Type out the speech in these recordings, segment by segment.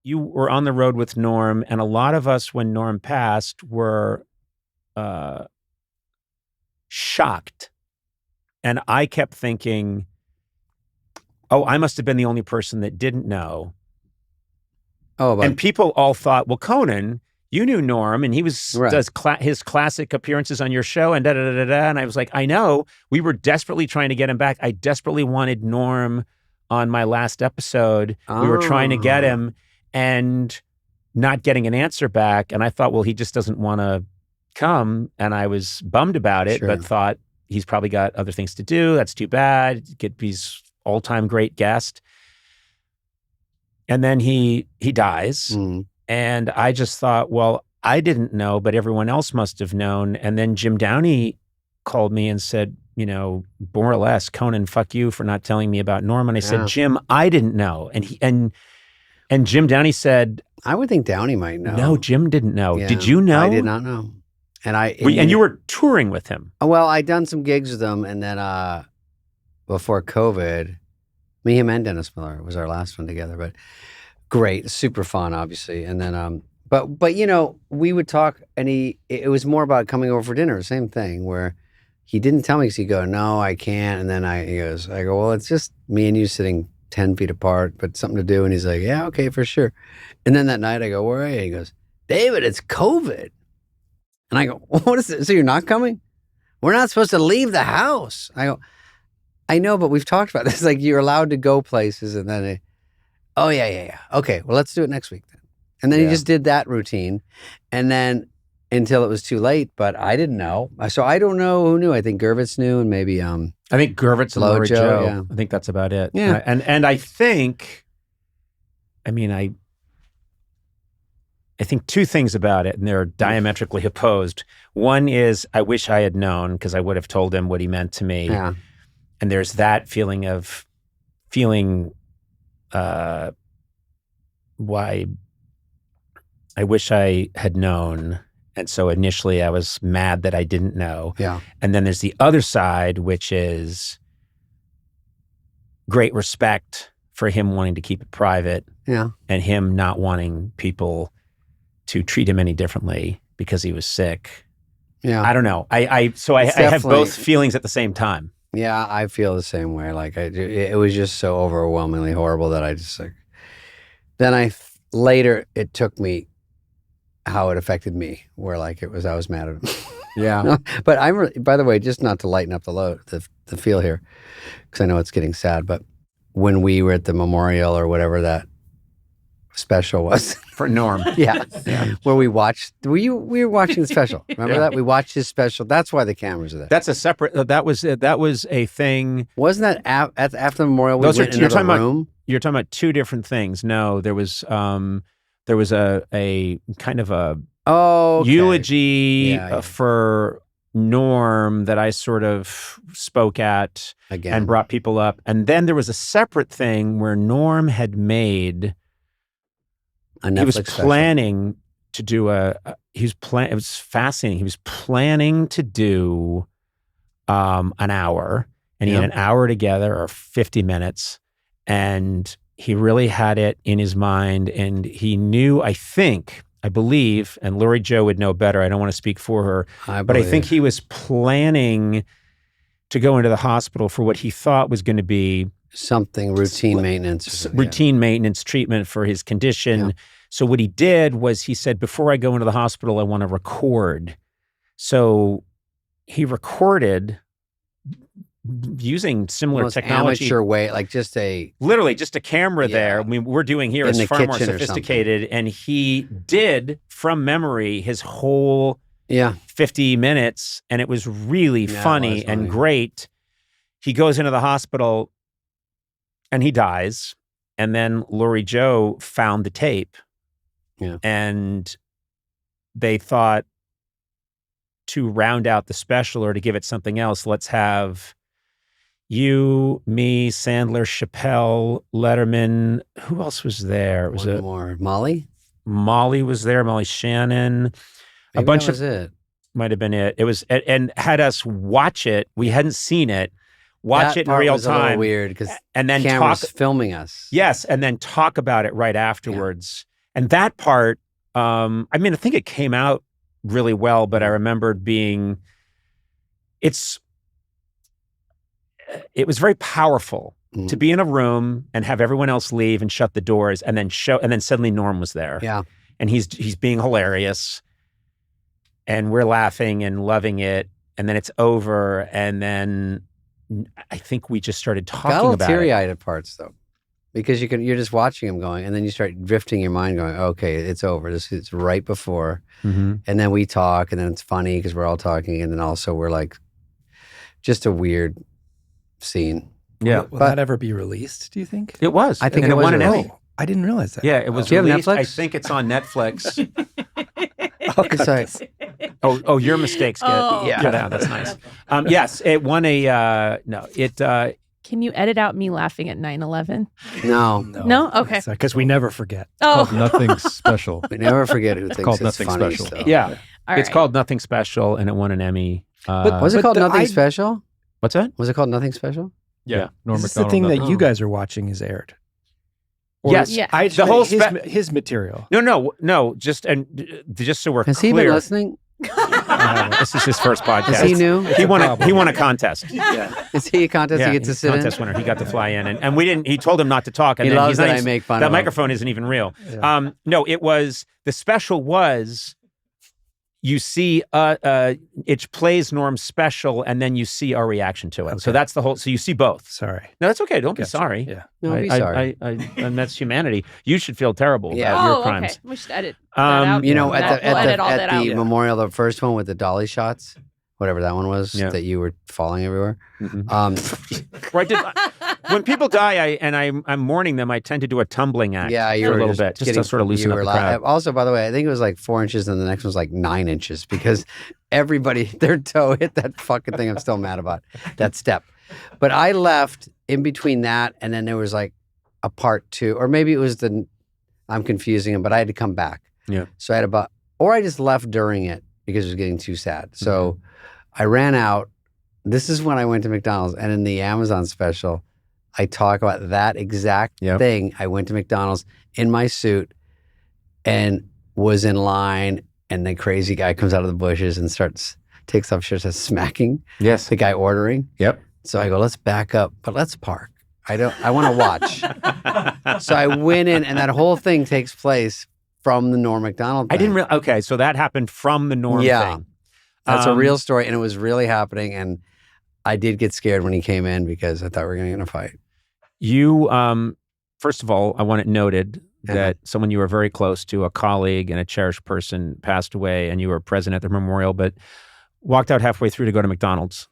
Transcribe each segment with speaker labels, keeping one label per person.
Speaker 1: you were on the road with Norm, and a lot of us, when Norm passed, were shocked. And I kept thinking, oh, I must have been the only person that didn't know. And people all thought, well, Conan, you knew Norm, and he does his classic appearances on your show, and da-da-da-da-da. And I was like, I know. We were desperately trying to get him back. I desperately wanted Norm on my last episode. We were trying to get him and not getting an answer back. And I thought, well, he just doesn't want to come. And I was bummed about it, but thought he's probably got other things to do. That's too bad. Get his all-time great guest. And then he dies. And I just thought, well, I didn't know, but everyone else must have known. And then Jim Downey called me and said, you know, more or less, Conan, fuck you for not telling me about Norm. And I said, Jim, I didn't know. And Jim Downey said,
Speaker 2: I would think Downey might know.
Speaker 1: No, Jim didn't know. Yeah. Did you know?
Speaker 2: I did not know.
Speaker 1: And you were touring with him.
Speaker 2: Well, I'd done some gigs with him, and then before COVID, me, him, and Dennis Miller was our last one together. But great, super fun, obviously. And then, but you know, we would talk, and it was more about coming over for dinner. Same thing, where he didn't tell me because he'd go, no, I can't. And then I go, well, it's just me and you sitting 10 feet apart, but something to do. And he's like, yeah, okay, for sure. And then that night I go, where are you? He goes, David, it's COVID. And I go, what is it? So you're not coming? We're not supposed to leave the house. I go, I know, but we've talked about this. Like, you're allowed to go places. And then, oh, yeah. Okay, well, let's do it next week then. And then he just did that routine. And then until it was too late, but I didn't know. So I don't know who knew. I think Gervitz knew, and maybe
Speaker 1: I think Gervitz and Lori Joe. Yeah. I think that's about it.
Speaker 2: Yeah.
Speaker 1: And I think, I think two things about it, and they're diametrically opposed. One is, I wish I had known, because I would have told him what he meant to me.
Speaker 2: Yeah.
Speaker 1: And there's that feeling why I wish I had known. And so initially I was mad that I didn't know.
Speaker 2: Yeah.
Speaker 1: And then there's the other side, which is great respect for him wanting to keep it private.
Speaker 2: Yeah.
Speaker 1: And him not wanting people to treat him any differently because he was sick.
Speaker 2: Yeah.
Speaker 1: I don't know. I have both feelings at the same time.
Speaker 2: Yeah, I feel the same way. Like, it was just so overwhelmingly horrible that I just like. Then later it took me how it affected me, where like I was mad at him.
Speaker 1: Yeah.
Speaker 2: But by the way, just not to lighten up the feel here, because I know it's getting sad. But when we were at the memorial or whatever that special was
Speaker 1: for Norm,
Speaker 2: yeah, where we were watching the special. Remember that we watched his special. That's why the cameras are there.
Speaker 1: That's a separate. That was a thing.
Speaker 2: Wasn't that after the memorial? You're
Speaker 1: talking about two different things. No, there was a kind of a eulogy for Norm that I sort of spoke at
Speaker 2: again
Speaker 1: and brought people up, and then there was a separate thing where Norm had made. He was planning to do it was fascinating. He was planning to do an hour, and he had an hour together, or 50 minutes, and he really had it in his mind, and he knew, I believe, and Lori Jo would know better, I don't want to speak for her, but I think he was planning to go into the hospital for what he thought was going to be
Speaker 2: something routine
Speaker 1: maintenance treatment for his condition. Yeah. So what he did was he said, before I go into the hospital, I want to record. So he using similar technology.
Speaker 2: Amateur way, like
Speaker 1: literally just a camera there. I mean, we're doing here is far more sophisticated. And he did from memory his whole 50 minutes. And it was really funny and great. He goes into the hospital and he dies. And then Lori Jo found the tape.
Speaker 2: Yeah.
Speaker 1: And they thought, to round out the special or to give it something else, let's have you, me, Sandler, Chappelle, Letterman. Who else was there? It was
Speaker 2: more. Molly?
Speaker 1: Molly was there. Molly Shannon.
Speaker 2: Maybe a bunch that was it.
Speaker 1: Might have been it. It was, and had us watch it. We hadn't seen it. Watch it in real time.
Speaker 2: A little weird because
Speaker 1: and then
Speaker 2: cameras filming us.
Speaker 1: Yes, and then talk about it right afterwards. And that part, I mean, I think it came out really well, but I remembered it was very powerful to be in a room and have everyone else leave and shut the doors and then suddenly Norm was there.
Speaker 2: Yeah.
Speaker 1: And he's being hilarious and we're laughing and loving it. And then it's over. And then I think we just started talking about it.
Speaker 2: Got a little teary-eyed at parts though, because you're just watching him going and then you start drifting your mind going, okay, it's over. This is right before. And then we talk and then it's funny because we're all talking. And then also we're like, just a weird scene.
Speaker 3: Yeah. Will that ever be released, do you think?
Speaker 1: It was.
Speaker 2: I think
Speaker 1: it won an Emmy.
Speaker 3: I didn't realize that.
Speaker 1: Yeah, it was
Speaker 2: Do you have
Speaker 1: released.
Speaker 2: Netflix?
Speaker 1: I think it's on Netflix.
Speaker 2: Sorry.
Speaker 1: Oh, your mistakes get cut out. That's nice. Yes, it won a,
Speaker 4: Can you edit out me laughing at 9/11?
Speaker 2: No?
Speaker 4: Okay.
Speaker 3: Because we never forget.
Speaker 4: Oh.
Speaker 5: Called Nothing Special.
Speaker 2: We never forget who thinks
Speaker 5: called
Speaker 2: it's
Speaker 5: Nothing
Speaker 2: funny
Speaker 5: Special.
Speaker 2: still.
Speaker 1: Yeah.
Speaker 4: All
Speaker 1: It's
Speaker 4: right.
Speaker 1: called Nothing Special and it won an Emmy.
Speaker 2: Was it called Nothing Special?
Speaker 1: What's that?
Speaker 2: Was it called Nothing Special?
Speaker 1: Yeah.
Speaker 5: Norm
Speaker 3: Is this the
Speaker 5: Macdonald.
Speaker 3: thing that
Speaker 5: Nothing.
Speaker 3: you guys are watching is aired? Or
Speaker 1: Yes.
Speaker 4: Yeah.
Speaker 3: The
Speaker 1: whole
Speaker 3: his material.
Speaker 1: No. Just so we're
Speaker 2: Has
Speaker 1: clear.
Speaker 2: he been listening?
Speaker 1: This is his first podcast.
Speaker 2: Is he new?
Speaker 1: He won a contest.
Speaker 2: Is he a contest he gets to
Speaker 1: he's a
Speaker 2: sit in?
Speaker 1: contest winner. He got to fly in, and we didn't. He told him not to talk. And
Speaker 2: He
Speaker 1: then
Speaker 2: loves
Speaker 1: he's
Speaker 2: that
Speaker 1: not
Speaker 2: I
Speaker 1: even-
Speaker 2: make fun
Speaker 1: that
Speaker 2: of him.
Speaker 1: microphone isn't even real.
Speaker 3: Yeah.
Speaker 1: No, it was the special was. You see, it plays Norm's special, and then you see our reaction to it.
Speaker 3: Okay.
Speaker 1: So that's the whole. So you see both.
Speaker 3: Sorry.
Speaker 1: No, that's okay. Don't be
Speaker 3: Gotcha.
Speaker 1: sorry.
Speaker 3: Yeah.
Speaker 2: No, be sorry.
Speaker 1: And that's humanity. You should feel terrible
Speaker 2: Yeah.
Speaker 1: about your
Speaker 4: Oh,
Speaker 1: crimes.
Speaker 4: okay. We should edit that out.
Speaker 2: You know,
Speaker 4: We'll
Speaker 2: at
Speaker 4: edit all that
Speaker 2: the
Speaker 4: out.
Speaker 2: memorial, the first one with the dolly shots, whatever that one was,
Speaker 1: Yeah.
Speaker 2: that you were falling everywhere.
Speaker 1: When people die, I'm mourning them. I tend to do a tumbling act.
Speaker 2: Yeah, you
Speaker 1: for
Speaker 2: were
Speaker 1: a little
Speaker 2: just
Speaker 1: bit, just
Speaker 2: getting,
Speaker 1: to sort of loosen
Speaker 2: you
Speaker 1: up
Speaker 2: were
Speaker 1: the crowd.
Speaker 2: Also, by the way, I think it was like 4 inches, and the next one was like 9 inches because everybody, their toe hit that fucking thing. I'm still mad about that step. But I left in between that, and then there was like a part 2, or maybe it was I'm confusing them, but I had to come back.
Speaker 1: Yeah.
Speaker 2: So I had or I just left during it because it was getting too sad. So I ran out. This is when I went to McDonald's, and in the Amazon special, I talk about that exact thing. I went to McDonald's in my suit and was in line, and the crazy guy comes out of the bushes and takes off shirts, starts smacking the guy ordering.
Speaker 1: Yep.
Speaker 2: So I go, let's back up, but let's park. I want to watch. So I went in, and that whole thing takes place from the Norm Macdonald thing.
Speaker 1: I didn't really. Okay, so that happened from the Norm thing.
Speaker 2: That's a real story, and it was really happening. And I did get scared when he came in because I thought we were going to get in a fight.
Speaker 1: You, first of all, I want it noted that someone you were very close to, a colleague and a cherished person, passed away, and you were present at the memorial, but walked out halfway through to go to McDonald's.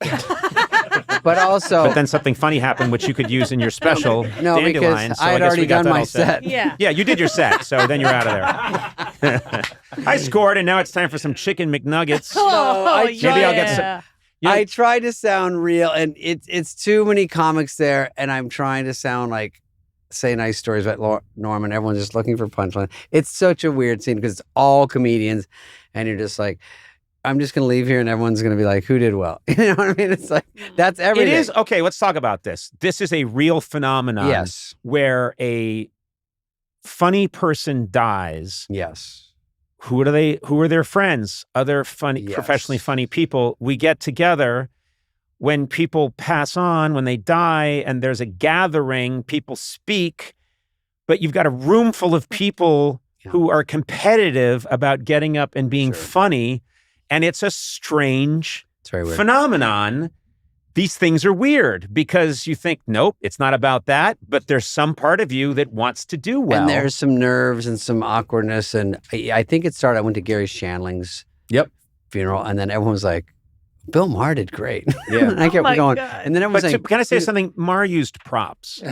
Speaker 2: But
Speaker 1: then something funny happened, which you could use in your special
Speaker 2: No,
Speaker 1: Dandelion.
Speaker 2: because
Speaker 1: So
Speaker 2: I had
Speaker 1: guess
Speaker 2: already
Speaker 1: we got
Speaker 2: done
Speaker 1: that
Speaker 2: my
Speaker 1: all set.
Speaker 4: Yeah.
Speaker 1: Yeah, you did your set, so then you're out of there. I scored, and now it's time for some chicken McNuggets.
Speaker 4: Oh,
Speaker 1: Maybe I'll get some. Yeah.
Speaker 2: I tried to sound real, and it's too many comics there, and I'm trying to sound like say nice stories about Norm, and everyone's just looking for punchline. It's such a weird scene because it's all comedians, and you're just like, I'm just going to leave here, and everyone's going to be like, who did well? You know what I mean? It's like, that's everything.
Speaker 1: It is. Okay, let's talk about this. This is a real phenomenon.
Speaker 2: Yes.
Speaker 1: Where a funny person dies.
Speaker 2: Yes.
Speaker 1: Who are they? Who are their friends? Other funny,
Speaker 2: Yes.
Speaker 1: professionally funny people. We get together when people pass on, when they die, and there's a gathering, people speak, but you've got a room full of people who are competitive about getting up and being funny. And it's a strange phenomenon. These things are weird because you think, nope, it's not about that. But there's some part of you that wants to do well.
Speaker 2: And there's some nerves and some awkwardness. And I think it started, I went to Gary Shandling's funeral, and then everyone was like, Bill Maher did great.
Speaker 1: Yeah.
Speaker 2: And I kept going.
Speaker 4: God.
Speaker 2: And then everyone's
Speaker 1: But
Speaker 2: saying,
Speaker 1: can I say something? Maher used props. And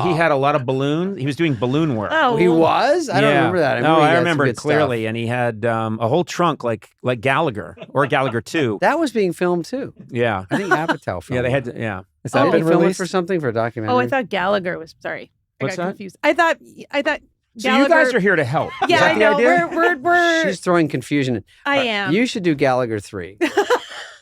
Speaker 1: he had a lot of balloons. He was doing balloon work.
Speaker 4: Oh,
Speaker 2: he was? I don't remember that.
Speaker 1: I remember it clearly. And he had a whole trunk like Gallagher or Gallagher 2.
Speaker 2: That was being filmed too.
Speaker 1: Yeah.
Speaker 2: I think Apatow filmed
Speaker 1: Yeah, they had
Speaker 2: it.
Speaker 1: to, yeah.
Speaker 3: Is that
Speaker 2: Did
Speaker 3: been
Speaker 2: he film it
Speaker 3: released?
Speaker 2: for something, for a documentary?
Speaker 4: Oh, I thought Gallagher was. Sorry,
Speaker 1: What's
Speaker 4: I got
Speaker 1: that?
Speaker 4: confused. I thought
Speaker 1: So
Speaker 4: Gallagher.
Speaker 1: you guys are here to help. Is
Speaker 4: Yeah,
Speaker 1: that
Speaker 4: I
Speaker 1: the
Speaker 4: know.
Speaker 1: idea?
Speaker 4: We're.
Speaker 2: She's throwing confusion.
Speaker 4: I am.
Speaker 2: You should do Gallagher 3.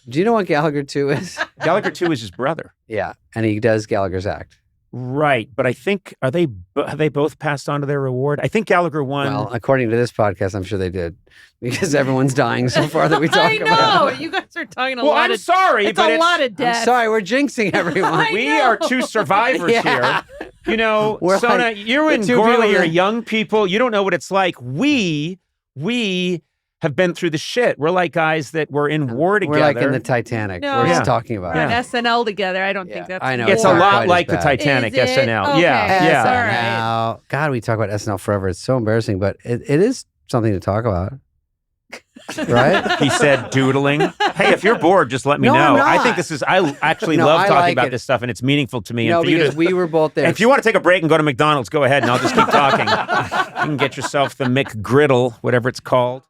Speaker 2: Do you know what Gallagher 2 is?
Speaker 1: Gallagher 2 is his brother.
Speaker 2: Yeah, and he does Gallagher's act.
Speaker 1: Right, but I think have they both passed on to their reward? I think Gallagher won.
Speaker 2: Well, according to this podcast, I'm sure they did, because everyone's dying so far that we talk
Speaker 4: I know.
Speaker 2: about.
Speaker 4: You guys are talking a
Speaker 1: well,
Speaker 4: lot
Speaker 1: I'm
Speaker 4: of
Speaker 1: sorry,
Speaker 4: it's
Speaker 1: but
Speaker 4: a lot of death.
Speaker 2: I'm sorry, we're jinxing everyone.
Speaker 4: I
Speaker 1: we
Speaker 4: know.
Speaker 1: are two survivors
Speaker 2: Yeah.
Speaker 1: here. You know,
Speaker 2: We're
Speaker 1: Sona,
Speaker 2: like
Speaker 1: you
Speaker 2: the
Speaker 1: and
Speaker 2: two people
Speaker 1: Gourley are
Speaker 2: that-
Speaker 1: young people. You don't know what it's like. We have been through the shit. We're like guys that were in war together.
Speaker 2: We're like in the Titanic.
Speaker 4: No.
Speaker 2: We're
Speaker 1: Yeah.
Speaker 2: just talking about
Speaker 4: We're
Speaker 2: it.
Speaker 4: on SNL together. I don't
Speaker 2: Yeah,
Speaker 4: think that's
Speaker 2: I know.
Speaker 1: It's
Speaker 2: War.
Speaker 1: a
Speaker 2: Quite
Speaker 1: lot
Speaker 2: as
Speaker 1: like the
Speaker 2: bad.
Speaker 1: Titanic,
Speaker 4: Is it?
Speaker 1: SNL.
Speaker 4: Okay.
Speaker 1: Yeah, yeah.
Speaker 4: All right.
Speaker 2: SNL. God, we talk about SNL forever. It's so embarrassing, but it is something to talk about. Right?
Speaker 1: He said doodling. Hey, if you're bored, just let me
Speaker 2: No,
Speaker 1: know.
Speaker 2: I'm
Speaker 1: I
Speaker 2: not.
Speaker 1: think I actually
Speaker 2: No,
Speaker 1: love
Speaker 2: I
Speaker 1: talking
Speaker 2: like
Speaker 1: about
Speaker 2: it.
Speaker 1: this stuff, and it's meaningful to me.
Speaker 2: No,
Speaker 1: and for you
Speaker 2: because
Speaker 1: to,
Speaker 2: we were both there.
Speaker 1: and if you want to take a break and go to McDonald's, go ahead, and I'll just keep talking. You can get yourself the McGriddle, whatever it's called.